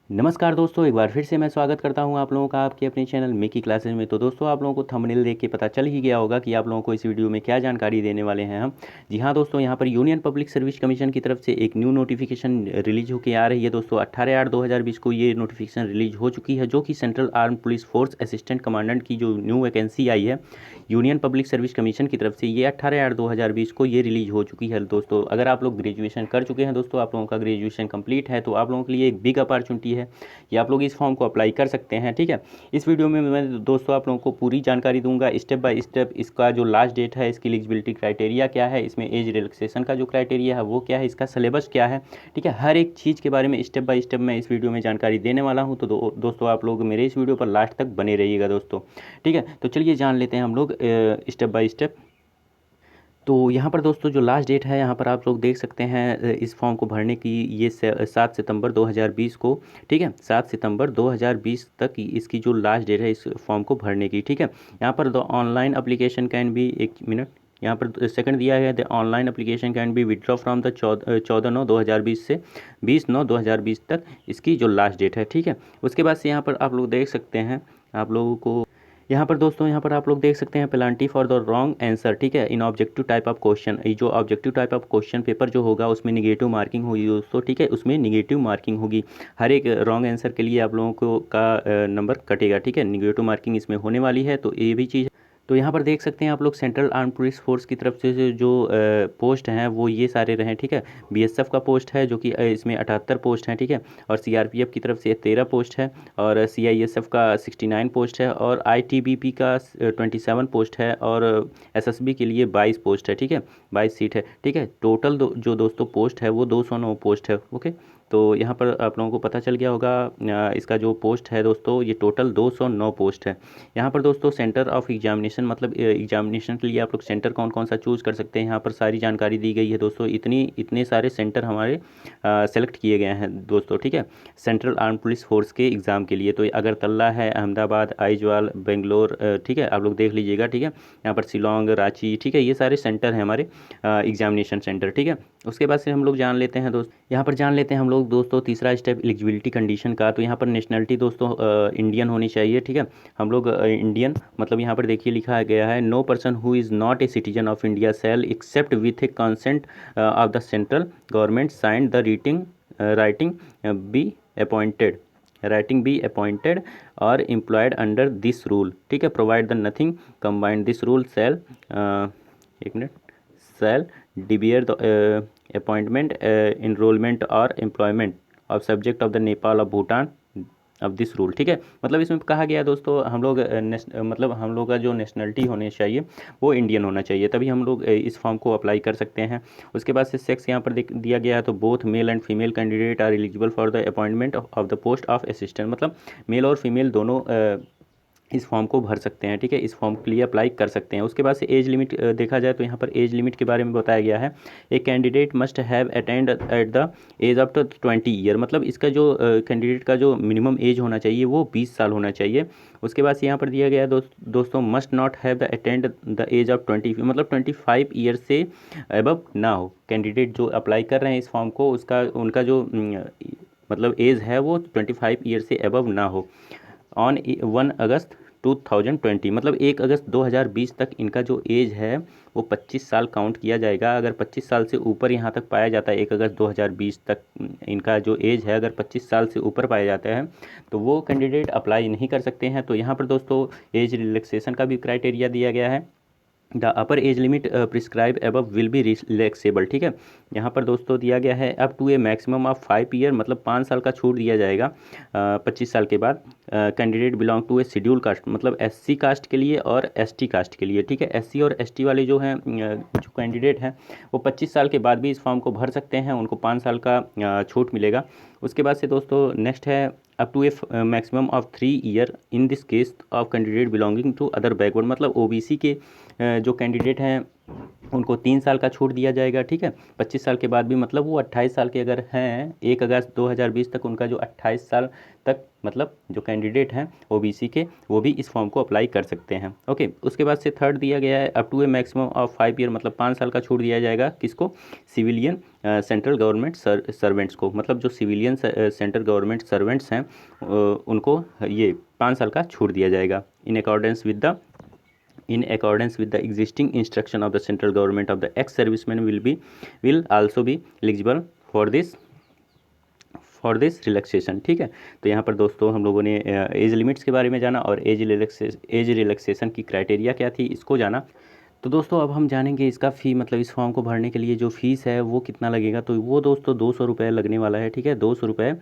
नमस्कार दोस्तों, एक बार फिर से मैं स्वागत करता हूं आप लोगों का आपके अपने चैनल मिकी क्लासेस में। तो दोस्तों, आप लोगों को थंबनेल देख के पता चल ही गया होगा कि आप लोगों को इस वीडियो में क्या जानकारी देने वाले हैं हम। जी हां दोस्तों, यहां पर यूनियन पब्लिक सर्विस कमीशन की तरफ से एक न्यू नोटिफिकेशन रिलीज होकर आ रही है दोस्तों। 18/8/2020 को ये नोटिफिकेशन रिलीज हो चुकी है, जो कि central arm police force assistant commandant की जो न्यू वैकेंसी आई है यूनियन पब्लिक सर्विस कमीशन की तरफ से, ये 18/8/2020 को ये रिलीज हो चुकी है दोस्तों। अगर आप लोग ग्रेजुएशन कर चुके हैं दोस्तों, आप लोगों का ग्रेजुएशन कंप्लीट है, तो आप लोगों के लिए एक बिग अपॉर्चुनिटी है, ये आप लोग इस फॉर्म को अप्लाई कर सकते हैं। ठीक है, इस वीडियो में मैं दोस्तों आप लोगों को पूरी जानकारी दूंगा, स्टेप बाय स्टेप। इसका जो लास्ट डेट है, इसकी एलिजिबिलिटी क्राइटेरिया क्या है, इसमें एज रिलैक्सेशन का जो क्राइटेरिया है वो क्या है, इसका सिलेबस क्या है, ठीक है, हर एक चीज़ के बारे में स्टेप बाय स्टेप मैं इस वीडियो में जानकारी देने वाला हूँ। तो दोस्तों आप लोग मेरे इस वीडियो पर लास्ट तक बने रहिएगा दोस्तों। ठीक है, तो चलिए जान लेते हैं हम लोग स्टेप बाय स्टेप। तो यहाँ पर दोस्तों जो लास्ट डेट है, यहाँ पर आप लोग देख सकते हैं इस फॉर्म को भरने की, ये 7 सितंबर 2020 को, ठीक है, 7 सितंबर 2020 तक इसकी जो लास्ट डेट है इस फॉर्म को भरने की। ठीक है, यहाँ पर the online application can be, एक मिनट, यहाँ पर सेकंड दिया है, the online application can be withdraw from the 14/9/2020 से 20/9/2020 तक इसकी जो लास्ट डेट है। ठीक है, उसके बाद से यहाँ पर आप लोग देख सकते हैं, आप लोगों को यहाँ पर दोस्तों, यहाँ पर आप लोग देख सकते हैं penalty for the wrong answer. ठीक है, इन ऑब्जेक्टिव टाइप ऑफ क्वेश्चन, ये जो objective type of question paper जो होगा उसमें निगेटिव मार्किंग होगी दोस्तों। ठीक है, उसमें निगेटिव मार्किंग होगी, हर एक रॉन्ग आंसर के लिए आप लोगों को का नंबर कटेगा। ठीक है, निगेटिव मार्किंग इसमें होने वाली है, तो ये भी चीज़। तो यहाँ पर देख सकते हैं आप लोग, सेंट्रल आर्म पुलिस फोर्स की तरफ से जो पोस्ट हैं वो ये सारे रहे। ठीक है, बीएसएफ का पोस्ट है जो कि इसमें 78 पोस्ट हैं। ठीक है, और सीआरपीएफ की तरफ से 13 पोस्ट है, और सीआईएसएफ का 69 पोस्ट है, और आईटीबीपी का 27 पोस्ट है, और एसएसबी के लिए 22 पोस्ट है। ठीक है, 22 सीट है। ठीक है, टोटल जो दोस्तों पोस्ट है वो 209 पोस्ट है। ओके, तो यहाँ पर आप लोगों को पता चल गया होगा इसका जो पोस्ट है दोस्तों, ये टोटल 209 पोस्ट है। यहाँ पर दोस्तों सेंटर ऑफ एग्जामिनेशन, मतलब एग्जामिनेशन के लिए आप लोग सेंटर कौन कौन सा चूज़ कर सकते हैं, यहाँ पर सारी जानकारी दी गई है दोस्तों। इतने सारे सेंटर हमारे सेलेक्ट किए गए हैं दोस्तों। ठीक है, सेंट्रल आर्म पुलिस फोर्स के एग्ज़ाम के लिए, तो अगरतला है, अहमदाबाद, आइजवाल, बेंगलोर, ठीक है, आप लोग देख लीजिएगा। ठीक है, यहाँ पर शिलोंग, रांची, ठीक है, ये सारे सेंटर हैं हमारे एग्जामिनेशन सेंटर। ठीक है, उसके बाद से हम लोग जान लेते हैं दोस्त, यहाँ पर जान लेते हैं हम लोग दोस्तों तीसरा स्टेप एलिजिबिलिटी कंडीशन का। तो यहाँ पर नेशनलिटी दोस्तों इंडियन होनी चाहिए। ठीक है, हम लोग इंडियन, मतलब यहाँ पर देखिए लिखा गया है, no person who is not a citizen of India shall except with a consent of the central government signed the writing be appointed writing be appointed और एम्प्लॉयड अंडर दिस रूल। ठीक है, provide the nothing combined this rule shall, एक minute, shall debar the appointment, enrollment और employment of subject of the Nepal of Bhutan of this rule. ठीक है, मतलब इसमें कहा गया है दोस्तों, हम लोग मतलब हम लोग का जो नेशनलिटी होनी चाहिए वो इंडियन होना चाहिए, तभी हम लोग इस फॉर्म को अप्लाई कर सकते हैं। उसके बाद से सेक्स यहाँ पर दिया गया है, तो both male and female candidate are eligible for the appointment of the post of assistant, मतलब मेल और फीमेल दोनों इस फॉर्म को भर सकते हैं। ठीक है, इस फॉर्म के लिए अप्लाई कर सकते हैं। उसके बाद से एज लिमिट देखा जाए, तो यहाँ पर एज लिमिट के बारे में बताया गया है, एक candidate must have attend at the age of 20 year, मतलब इसका जो कैंडिडेट का जो मिनिमम एज होना चाहिए वो 20 साल होना चाहिए। उसके बाद से यहाँ पर दिया गया है दोस्तों, must not have the attend the age of 20, मतलब 25 ईयर से अबव ना हो। कैंडिडेट जो अप्लाई कर रहे हैं इस फॉर्म को, उनका जो मतलब एज है वो 25 ईयर से अबव ना हो। ऑन 1 अगस्त 2020, मतलब 1 अगस्त 2020 तक इनका जो एज है वो 25 साल काउंट किया जाएगा। अगर 25 साल से ऊपर यहाँ तक पाया जाता है, 1 अगस्त 2020 तक इनका जो एज है अगर 25 साल से ऊपर पाया जाता है, तो वो कैंडिडेट अप्लाई नहीं कर सकते हैं। तो यहाँ पर दोस्तों एज रिलैक्सेशन का भी क्राइटेरिया दिया गया है, the upper age limit prescribe above will be relaxable. ठीक है, यहाँ पर दोस्तों दिया गया है up to a maximum of 5 year, मतलब 5 साल का छूट दिया जाएगा 25 साल के बाद। Candidate belong to a schedule caste, मतलब एससी कास्ट के लिए और एसटी कास्ट के लिए। ठीक है, एससी और एसटी वाले जो हैं जो कैंडिडेट हैं वो 25 साल के बाद भी इस फॉर्म को भर सकते हैं, उनको 5 साल का छूट मिलेगा। उसके बाद से दोस्तों नेक्स्ट है up to a maximum of 3 year in this case of candidate belonging to other backward, मतलब ओबीसी के जो कैंडिडेट हैं उनको 3 साल का छूट दिया जाएगा, ठीक है। 25 साल के बाद भी मतलब वो 28 साल के अगर हैं 1 अगस्त 2020 तक, उनका जो 28 साल तक मतलब जो कैंडिडेट हैं ओबीसी के, वो भी इस फॉर्म को अप्लाई कर सकते हैं। ओके, उसके बाद से थर्ड दिया गया है up to a maximum of 5 year, मतलब 5 साल का छूट दिया जाएगा किसको, सिविलियन सेंट्रल गवर्नमेंट सर्वेंट्स को, मतलब जो सिविलियन सेंट्रल गवर्नमेंट सर्वेंट्स हैं उनको ये 5 साल का छूट दिया जाएगा in accordance with the existing instruction of the central government of the ex-servicemen will also be eligible for this relaxation, ठीक है। तो यहाँ पर दोस्तों हम लोगों ने एज लिमिट्स के बारे में जाना और एज रिलैक्सेशन की क्राइटेरिया क्या थी इसको जाना। तो दोस्तों अब हम जानेंगे इसका फ़ी, मतलब इस फॉर्म को भरने के लिए जो फ़ीस है वो कितना लगेगा। तो वो दोस्तों 200 रुपये लगने वाला है, ठीक है, 200 रुपये,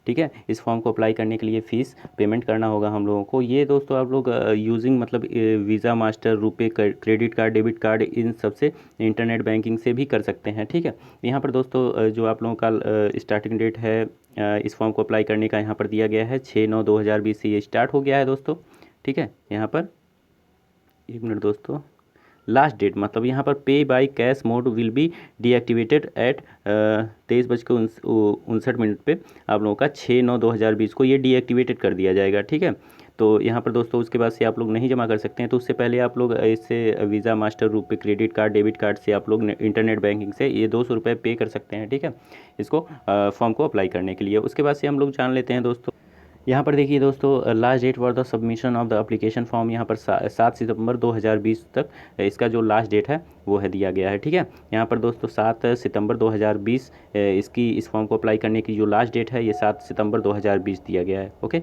ठीक है। इस फॉर्म को अप्लाई करने के लिए फ़ीस पेमेंट करना होगा हम लोगों को। ये दोस्तों आप लोग यूजिंग मतलब visa, master, RuPay, credit card, debit card, इन सब से इंटरनेट बैंकिंग से भी कर सकते हैं, ठीक है। यहाँ पर दोस्तों जो आप लोगों का स्टार्टिंग डेट है इस फॉर्म को अप्लाई करने का यहाँ पर दिया गया है 6/9/2020 से ये स्टार्ट हो गया है दोस्तों, ठीक है। यहाँ पर 1 मिनट दोस्तों, लास्ट डेट मतलब यहाँ पर pay by cash mode will be deactivated at 23:59 पे आप लोगों का 6/9/2020 को ये डीएक्टिवेटेड कर दिया जाएगा, ठीक है। तो यहाँ पर दोस्तों उसके बाद से आप लोग नहीं जमा कर सकते हैं, तो उससे पहले आप लोग इससे visa, master, RuPay, credit card, debit card से आप लोग इंटरनेट बैंकिंग से ये 200 रुपये पे कर सकते हैं, ठीक है, इसको फॉर्म को अप्लाई करने के लिए। उसके बाद से हम लोग जान लेते हैं दोस्तों, यहाँ पर देखिए दोस्तों last date for the submission of the application form, यहाँ पर 7 सितंबर 2020 तक इसका जो लास्ट डेट है वो है दिया गया है, ठीक है। यहाँ पर दोस्तों 7 सितंबर 2020 इस फॉर्म को अप्लाई करने की जो लास्ट डेट है ये 7 सितंबर 2020 दिया गया है, ओके।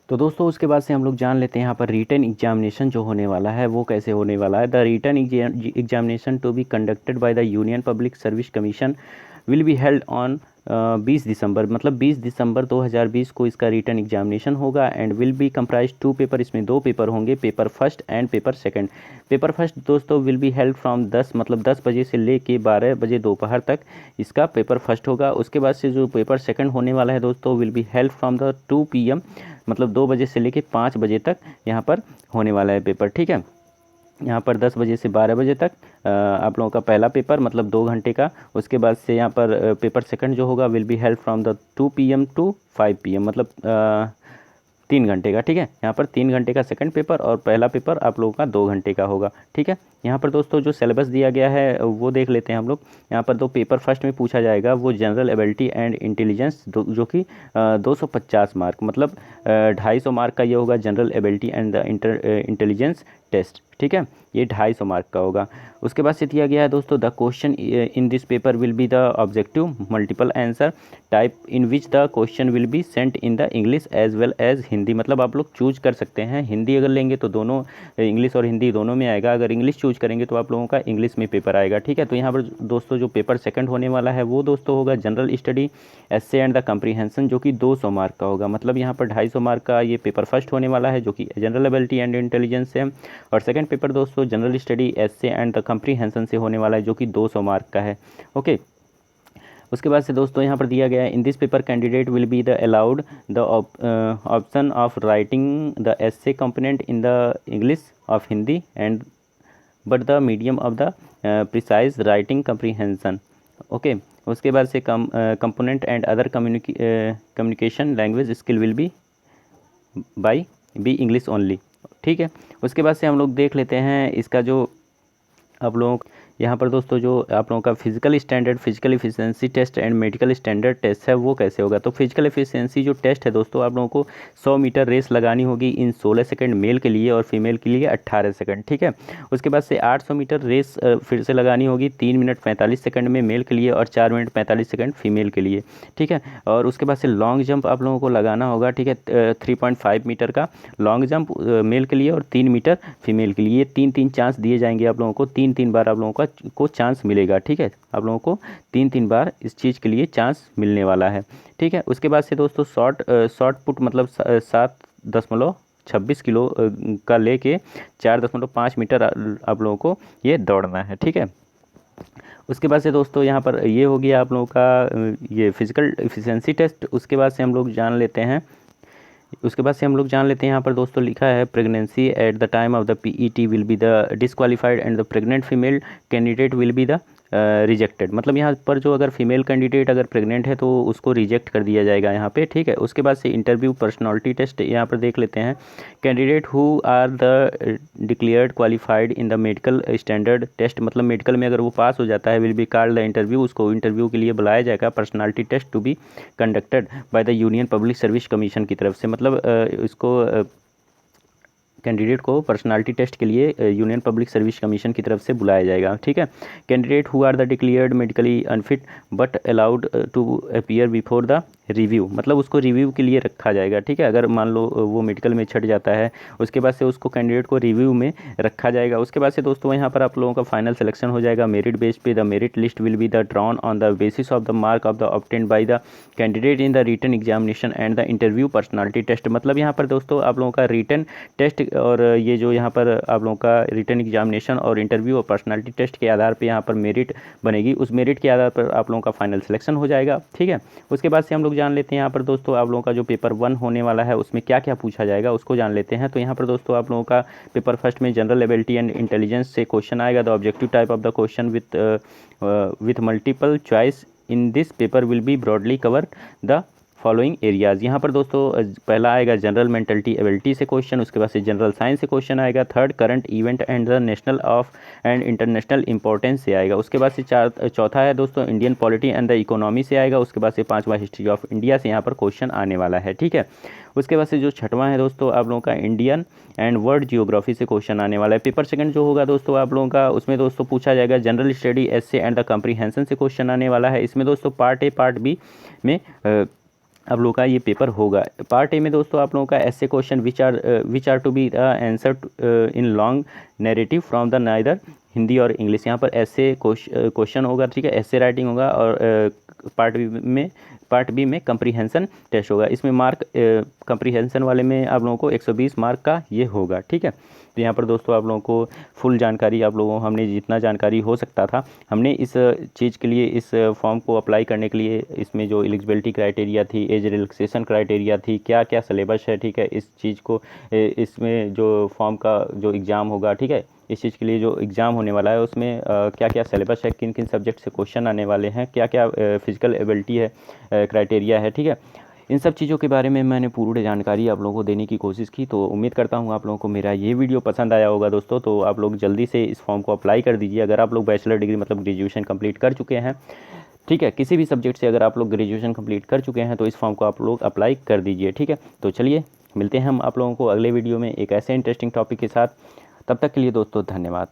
तो दोस्तों उसके बाद से हम लोग जान लेते हैं यहाँ पर रिटन एग्जामिनेशन जो होने वाला है वो कैसे होने वाला है। The written examination to be conducted by the Union Public Service Commission will be held on 20 December, मतलब 20 दिसंबर 2020 को इसका रिटन एग्जामिनेशन होगा and will be comprise 2 paper, इसमें 2 पेपर होंगे, paper first and paper second. Paper first दोस्तों will be held from 10 मतलब 10 बजे से लेके 12 बजे दोपहर तक इसका पेपर फर्स्ट होगा। उसके बाद से जो पेपर सेकंड होने वाला है दोस्तों will be held from the 2 PM, मतलब 2 बजे से लेके 5 बजे तक यहाँ पर होने वाला है पेपर, ठीक है। यहाँ पर 10 बजे से 12 बजे तक आप लोगों का पहला पेपर मतलब 2 घंटे का। उसके बाद से यहाँ पर पेपर सेकंड जो होगा will be held from the 2 PM to 5 PM, मतलब 3 घंटे का, ठीक है। यहाँ पर 3 घंटे का सेकंड पेपर और पहला पेपर आप लोगों का 2 घंटे का होगा, ठीक है। यहाँ पर दोस्तों जो सिलेबस दिया गया है वो देख लेते हैं हम लोग। यहाँ पर 2 पेपर फर्स्ट में पूछा जाएगा वो जनरल एबिलिटी एंड इंटेलिजेंस, जो कि 250 मार्क, मतलब 250 मार्क का ये होगा general ability and the intelligence test, ठीक है, ये 250 मार्क का होगा। उसके बाद से दिया गया है दोस्तों the question in this paper will be the objective multiple answer type in which the question will be sent in the English as well as Hindi, मतलब आप लोग चूज कर सकते हैं। हिंदी अगर लेंगे तो दोनों, इंग्लिश और हिंदी दोनों में आएगा, अगर इंग्लिश चूज करेंगे तो आप लोगों का इंग्लिश में पेपर आएगा, ठीक है। तो यहाँ पर दोस्तों जो पेपर सेकंड होने वाला है वो दोस्तों होगा general study, essay and the comprehension, जो कि 200 मार्क का होगा, मतलब यहाँ पर 250 मार्क का ये पेपर फर्स्ट होने वाला है जो कि जनरल एबिलिटी एंड इंटेलिजेंस है, और सेकंड पेपर दोस्तों general study, essay and the comprehension से होने वाला है जो कि 200 मार्क का है, ओके। उसके बाद से दोस्तों यहाँ पर दिया गया है in this paper candidate will be the allowed the option of writing the essay component in the English of Hindi and but the medium of the precise writing comprehension, okay. उसके बाद से component and other communication language skill will be by be English only, ठीक है। उसके बाद से हम लोग देख लेते हैं इसका जो आप लोगों यहाँ पर दोस्तों जो आप लोगों का physical standard, physical efficiency test and medical standard test है वो कैसे होगा। तो फिजिकल एफिशिएंसी जो टेस्ट है दोस्तों आप लोगों को 100 मीटर रेस लगानी होगी इन 16 सेकंड मेल के लिए और फीमेल के लिए 18 सेकंड, ठीक है। उसके बाद से 800 मीटर रेस फिर से लगानी होगी 3 मिनट 45 सेकंड में मेल के लिए और 4 मिनट 45 सेकंड फीमेल के लिए, ठीक है। और उसके बाद से लॉन्ग जंप आप लोगों को लगाना होगा, ठीक है, 3.5 मीटर का लॉन्ग जंप मेल के लिए और 3 मीटर फीमेल के लिए। 3-3 चांस दिए जाएंगे आप लोगों को, 3-3 बार आप लोगों को चांस मिलेगा, ठीक है। आप लोगों को 3-3 बार इस चीज़ के लिए चांस मिलने वाला है, ठीक है। उसके बाद से दोस्तों शॉर्ट पुट मतलब 7.26 किलो का लेके 4.5 मीटर आप लोगों को ये दौड़ना है, ठीक है। उसके बाद से दोस्तों यहाँ पर ये हो गया आप लोगों का ये फिजिकल एफिशिएंसी टेस्ट। उसके बाद से हम लोग जान लेते हैं उसके बाद से हम लोग जान लेते हैं यहाँ पर दोस्तों लिखा है pregnancy at the time of the PET will be the disqualified and the pregnant female candidate will be the rejected. मतलब यहाँ पर जो अगर फीमेल कैंडिडेट अगर प्रेग्नेंट है तो उसको रिजेक्ट कर दिया जाएगा यहाँ पे, ठीक है। उसके बाद से इंटरव्यू पर्सनालिटी टेस्ट यहाँ पर देख लेते हैं। Candidate who are the declared qualified in the medical standard test, मतलब मेडिकल में अगर वो पास हो जाता है will be called the interview, उसको इंटरव्यू के लिए बुलाया जाएगा। Personality test to be conducted by the Union Public Service Commission की तरफ से, मतलब इसको कैंडिडेट को पर्सनालिटी टेस्ट के लिए यूनियन पब्लिक सर्विस कमीशन की तरफ से बुलाया जाएगा, ठीक है। Candidate who are the declared medically unfit but allowed to appear before the review, मतलब उसको रिव्यू के लिए रखा जाएगा, ठीक है। अगर मान लो वो मेडिकल में छट जाता है, उसके बाद से उसको कैंडिडेट को रिव्यू में रखा जाएगा। उसके बाद से दोस्तों यहाँ पर आप लोगों का फाइनल सिलेक्शन हो जाएगा मेरिट बेस पे। The merit list will be the drawn on the basis of the mark of the obtained by the candidate in the written examination and the interview personality test. मतलब यहाँ पर दोस्तों आप लोगों का रिटन टेस्ट और ये जो यहाँ पर आप लोगों का रिटन एग्जामिनेशन और इंटरव्यू और पर्सनालिटी टेस्ट के आधार पर यहाँ पर मेरिट बनेगी। उस मेरिट के आधार पर आप लोगों का फाइनल सिलेक्शन हो जाएगा, ठीक है। उसके बाद से हम लोग जान लेते हैं यहाँ पर दोस्तों आप लोगों का जो पेपर 1 होने वाला है उसमें क्या क्या पूछा जाएगा उसको जान लेते हैं। तो यहाँ पर दोस्तों आप लोगों का पेपर फर्स्ट में जनरल एबिलिटी एंड इंटेलिजेंस से क्वेश्चन आएगा। The objective type of the question with multiple choice in this paper will B broadly cover the following areas. यहाँ पर दोस्तों पहला आएगा जनरल मेंटलिटी एबिलिटी से क्वेश्चन, उसके बाद से जनरल साइंस से क्वेश्चन आएगा। Third current event and the national of and international importance से आएगा। उसके बाद से चौथा है दोस्तों Indian polity and the economy से आएगा। उसके बाद से पांचवा हिस्ट्री ऑफ इंडिया से यहाँ पर क्वेश्चन आने वाला है, ठीक है। उसके बाद से जो छठवां है दोस्तों आप लोगों का इंडियन एंड वर्ल्ड जियोग्राफी से क्वेश्चन आने वाला है। पेपर सेकंड जो होगा दोस्तों आप लोगों का उसमें दोस्तों पूछा जाएगा general study essay and the comprehension से क्वेश्चन आने वाला है। इसमें दोस्तों पार्ट ए पार्ट बी में आप लोगों का ये पेपर होगा। पार्ट ए में दोस्तों आप लोगों का ऐसे question which are to be answer in long narrative from the neither Hindi और इंग्लिश। यहाँ पर ऐसे क्वेश्चन होगा, ठीक है, ऐसे राइटिंग होगा। और पार्ट बी में कम्प्रीहेंशन टेस्ट होगा। इसमें मार्क कम्प्रीहेंशन वाले में आप लोगों को 120 मार्क का ये होगा, ठीक है। तो यहाँ पर दोस्तों आप लोगों को फुल जानकारी आप लोगों हमने जितना जानकारी हो सकता था हमने इस चीज़ के लिए इस फॉर्म को अप्लाई करने के लिए इसमें जो एलिजिबिलिटी क्राइटेरिया थी, एज रिलैक्सेशन क्राइटेरिया थी, क्या क्या सिलेबस है, ठीक है, इस चीज़ को इसमें जो फॉर्म का जो एग्ज़ाम होगा, ठीक है, इस चीज़ के लिए जो एग्ज़ाम होने वाला है उसमें क्या क्या सिलेबस है, किन किन सब्जेक्ट से क्वेश्चन आने वाले हैं, क्या क्या फिजिकल एबिलिटी है क्राइटेरिया है, ठीक है। इन सब चीज़ों के बारे में मैंने पूरी जानकारी आप लोगों को देने की कोशिश की। तो उम्मीद करता हूँ आप लोगों को मेरा ये वीडियो पसंद आया होगा दोस्तों। तो आप लोग जल्दी से इस फॉर्म को अप्लाई कर दीजिए। अगर आप लोग बैचलर डिग्री मतलब ग्रेजुएशन कंप्लीट कर चुके हैं, ठीक है, किसी भी सब्जेक्ट से अगर आप लोग ग्रेजुएशन कंप्लीट कर चुके हैं तो इस फॉर्म को आप लोग अप्लाई कर दीजिए, ठीक है। तो चलिए मिलते हैं हम आप लोगों को अगले वीडियो में एक ऐसे इंटरेस्टिंग टॉपिक के साथ। तब तक के लिए दोस्तों धन्यवाद।